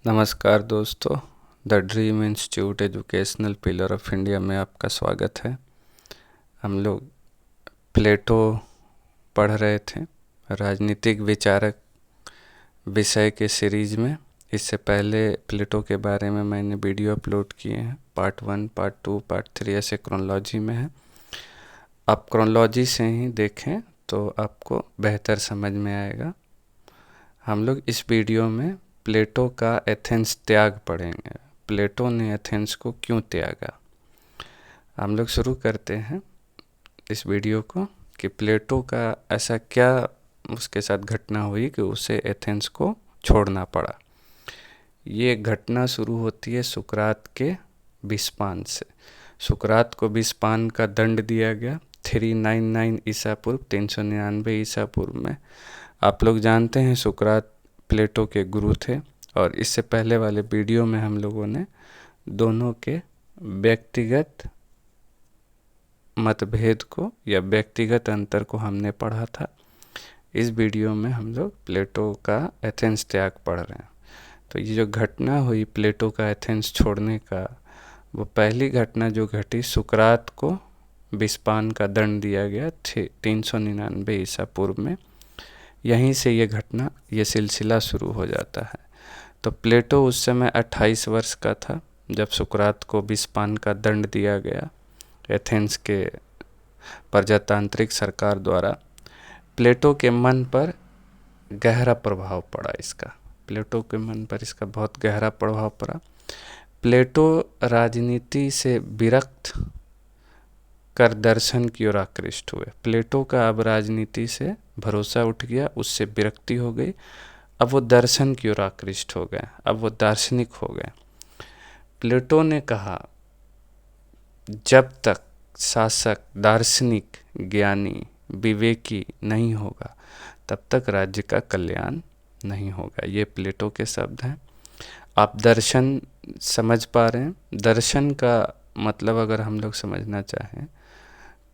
नमस्कार दोस्तों, the dream institute educational pillar of India में आपका स्वागत है। हम लोग प्लेटो पढ़ रहे थे, राजनीतिक विचारक विषय के सीरीज में। इससे पहले प्लेटो के बारे में मैंने वीडियो अपलोड किए हैं, पार्ट 1, पार्ट 2, पार्ट 3 ऐसे क्रोनोलॉजी में है। आप क्रोनोलॉजी से ही देखें तो आपको बेहतर समझ में आएगा। हम लोग इस वीडियो में प्लेटो का एथेंस त्याग पढ़ेंगे। प्लेटो ने एथेंस को क्यों त्यागा। हम लोग शुरू करते हैं इस वीडियो को कि प्लेटो का ऐसा क्या उसके साथ घटना हुई कि उसे एथेंस को छोड़ना पड़ा। ये घटना शुरू होती है सुकरात के विषपान से। सुकरात को विषपान का दंड दिया गया 399 ईसा पूर्व, 399 ईसा पूर्व में। आप लोग जानते हैं सुकरात प्लेटो के गुरु थे, और इससे पहले वाले वीडियो में हम लोगों ने दोनों के व्यक्तिगत मतभेद को या व्यक्तिगत अंतर को हमने पढ़ा था। इस वीडियो में हम लोग प्लेटो का एथेंस त्याग पढ़ रहे हैं। तो ये जो घटना हुई प्लेटो का एथेंस छोड़ने का, वो पहली घटना जो घटी, सुकरात को विषपान का दंड दिया गया 399 ईसा पूर्व में। यहीं से ये घटना, ये सिलसिला शुरू हो जाता है। तो प्लेटो उस समय 28 वर्ष का था जब सुकरात को विषपान का दंड दिया गया एथेंस के प्रजातांत्रिक सरकार द्वारा। प्लेटो के मन पर गहरा प्रभाव पड़ा इसका। प्लेटो के मन पर इसका बहुत गहरा प्रभाव पड़ा। प्लेटो राजनीति से विरक्त कर दर्शन की ओर आकृष्ट हुए। प्लेटो का अब राजनीति से भरोसा उठ गया, उससे विरक्ति हो गई। अब वो दर्शन की ओर आकृष्ट हो गए, अब वो दार्शनिक हो गए। प्लेटो ने कहा, जब तक शासक दार्शनिक, ज्ञानी, विवेकी नहीं होगा तब तक राज्य का कल्याण नहीं होगा। ये प्लेटो के शब्द हैं। आप दर्शन समझ पा रहे हैं। दर्शन का मतलब अगर हम लोग समझना चाहें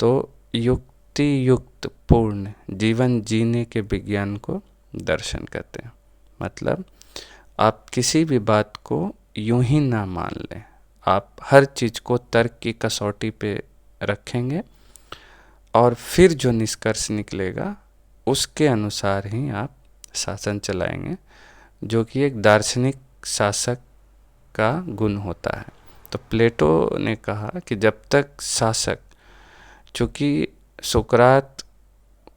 तो युक्ति युक्त पूर्ण जीवन जीने के विज्ञान को दर्शन कहते हैं। मतलब आप किसी भी बात को यूं ही ना मान लें, आप हर चीज़ को तर्क की कसौटी पे रखेंगे और फिर जो निष्कर्ष निकलेगा उसके अनुसार ही आप शासन चलाएंगे, जो कि एक दार्शनिक शासक का गुण होता है। तो प्लेटो ने कहा कि जब तक शासक, चूँकि सुकरात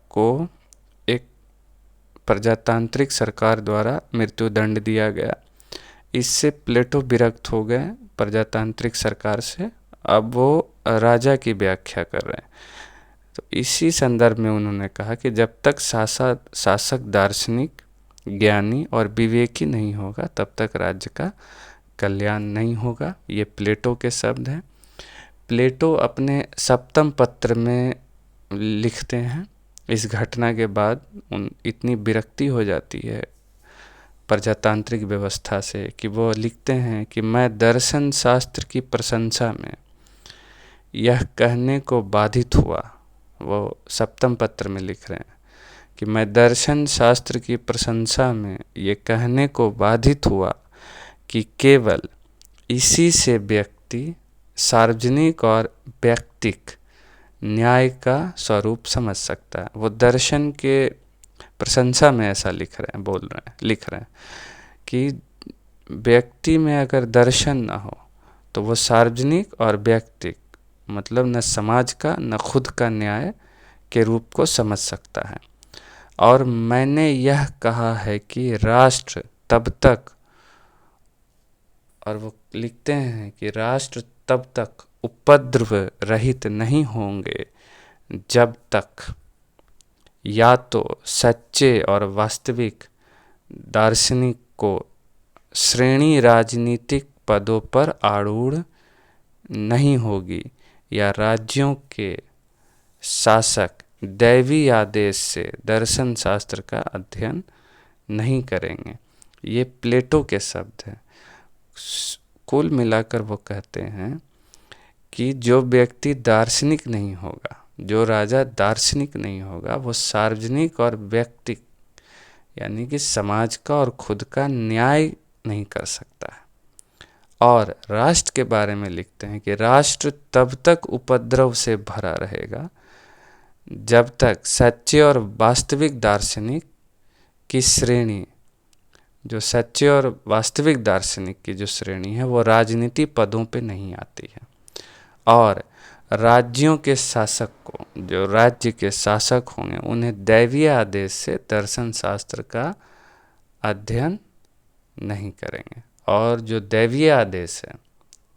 को एक प्रजातांत्रिक सरकार द्वारा मृत्युदंड दिया गया, इससे प्लेटो विरक्त हो गए प्रजातांत्रिक सरकार से। अब वो राजा की व्याख्या कर रहे हैं। तो इसी संदर्भ में उन्होंने कहा कि जब तक शासक दार्शनिक, ज्ञानी और विवेकी नहीं होगा तब तक राज्य का कल्याण नहीं होगा। ये प्लेटो के शब्द हैं। प्लेटो अपने सप्तम पत्र में लिखते हैं, इस घटना के बाद इतनी विरक्ति हो जाती है प्रजातांत्रिक व्यवस्था से कि वो लिखते हैं कि मैं दर्शन शास्त्र की प्रशंसा में यह कहने को बाधित हुआ। वो सप्तम पत्र में लिख रहे हैं कि मैं दर्शन शास्त्र की प्रशंसा में ये कहने को बाधित हुआ कि केवल इसी से व्यक्ति सार्वजनिक और व्यक्तिक न्याय का स्वरूप समझ सकता है। वो दर्शन के प्रशंसा में ऐसा लिख रहे हैं, लिख रहे हैं कि व्यक्ति में अगर दर्शन ना हो तो वो सार्वजनिक और व्यक्तिक, मतलब न समाज का न खुद का न्याय के रूप को समझ सकता है। और मैंने यह कहा है कि राष्ट्र तब तक, और वो लिखते हैं कि राष्ट्र तब तक उपद्रव रहित नहीं होंगे जब तक या तो सच्चे और वास्तविक दार्शनिक को श्रेणी राजनीतिक पदों पर आरूढ़ नहीं होगी, या राज्यों के शासक दैवी आदेश से दर्शन शास्त्र का अध्ययन नहीं करेंगे। ये प्लेटो के शब्द हैं। कुल मिलाकर वो कहते हैं कि जो व्यक्ति दार्शनिक नहीं होगा, जो राजा दार्शनिक नहीं होगा, वो सार्वजनिक और व्यक्तिक यानी कि समाज का और खुद का न्याय नहीं कर सकता है। और राष्ट्र के बारे में लिखते हैं कि राष्ट्र तब तक उपद्रव से भरा रहेगा जब तक सच्चे और वास्तविक दार्शनिक की श्रेणी, जो सच्चे और वास्तविक दार्शनिक की जो श्रेणी है वो राजनीति पदों पे नहीं आती है, और राज्यों के शासक को, जो राज्य के शासक होंगे, उन्हें दैवीय आदेश से दर्शन शास्त्र का अध्ययन नहीं करेंगे। और जो दैवीय आदेश है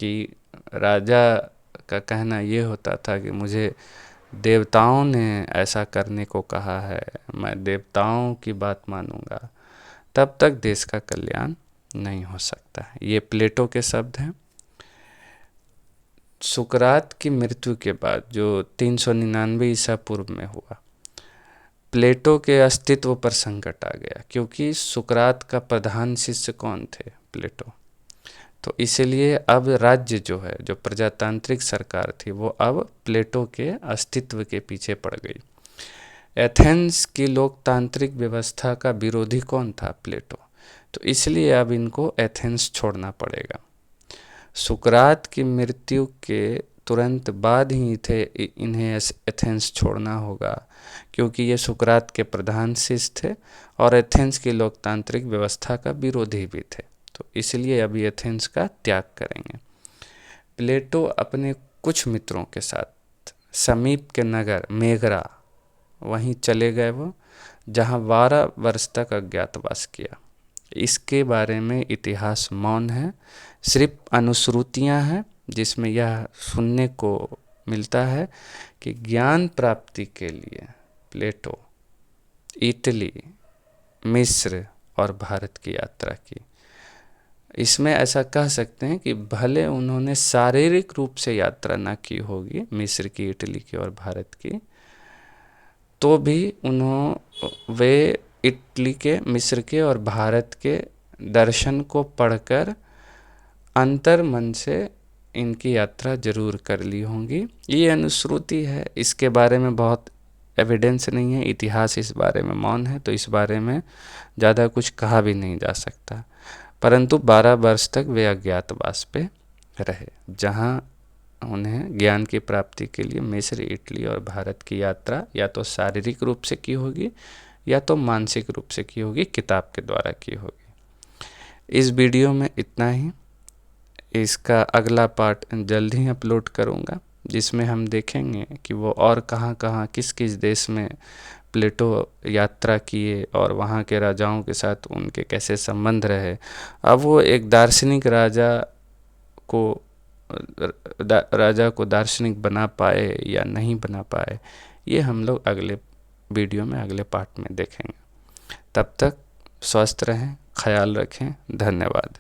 कि राजा का कहना ये होता था कि मुझे देवताओं ने ऐसा करने को कहा है, मैं देवताओं की बात मानूंगा, तब तक देश का कल्याण नहीं हो सकता है। ये प्लेटो के शब्द हैं। सुकरात की मृत्यु के बाद जो 399 ईसा पूर्व में हुआ, प्लेटो के अस्तित्व पर संकट आ गया, क्योंकि सुकरात का प्रधान शिष्य कौन थे? प्लेटो। तो इसलिए अब राज्य जो है, जो प्रजातांत्रिक सरकार थी, वो अब प्लेटो के अस्तित्व के पीछे पड़ गई। एथेंस की लोकतांत्रिक व्यवस्था का विरोधी कौन था? प्लेटो। तो इसलिए अब इनको एथेंस छोड़ना पड़ेगा। सुकरात की मृत्यु के तुरंत बाद ही इन्हें एथेंस छोड़ना होगा, क्योंकि ये सुकरात के प्रधान शिष्य थे और एथेंस की लोकतांत्रिक व्यवस्था का विरोधी भी थे। तो इसलिए अभी एथेंस का त्याग करेंगे। प्लेटो अपने कुछ मित्रों के साथ समीप के नगर मेगरा वहीं चले गए, वो जहाँ 12 वर्ष तक अज्ञातवास किया। इसके बारे में इतिहास मौन है, सिर्फ अनुश्रुतियाँ हैं जिसमें यह सुनने को मिलता है कि ज्ञान प्राप्ति के लिए प्लेटो इटली, मिस्र और भारत की यात्रा की। इसमें ऐसा कह सकते हैं कि भले उन्होंने शारीरिक रूप से यात्रा ना की होगी मिस्र की, इटली की और भारत की, तो भी वे इटली के, मिस्र के और भारत के दर्शन को पढ़कर अंतर मन से इनकी यात्रा जरूर कर ली होंगी। ये अनुश्रुति है, इसके बारे में बहुत एविडेंस नहीं है, इतिहास इस बारे में मौन है, तो इस बारे में ज़्यादा कुछ कहा भी नहीं जा सकता। परंतु 12 वर्ष तक वे अज्ञातवास पे रहे, जहाँ उन्हें ज्ञान की प्राप्ति के लिए मिस्र, इटली और भारत की यात्रा या तो शारीरिक रूप से की होगी या तो मानसिक रूप से की होगी, किताब के द्वारा की होगी। इस वीडियो में इतना ही। इसका अगला पार्ट जल्द ही अपलोड करूँगा, जिसमें हम देखेंगे कि वो और कहाँ कहाँ, किस किस देश में प्लेटो यात्रा किए और वहाँ के राजाओं के साथ उनके कैसे संबंध रहे। अब वो एक दार्शनिक राजा को दार्शनिक बना पाए या नहीं बना पाए, ये हम लोग अगले वीडियो में, अगले पार्ट में देखेंगे। तब तक स्वस्थ रहें, ख्याल रखें। धन्यवाद।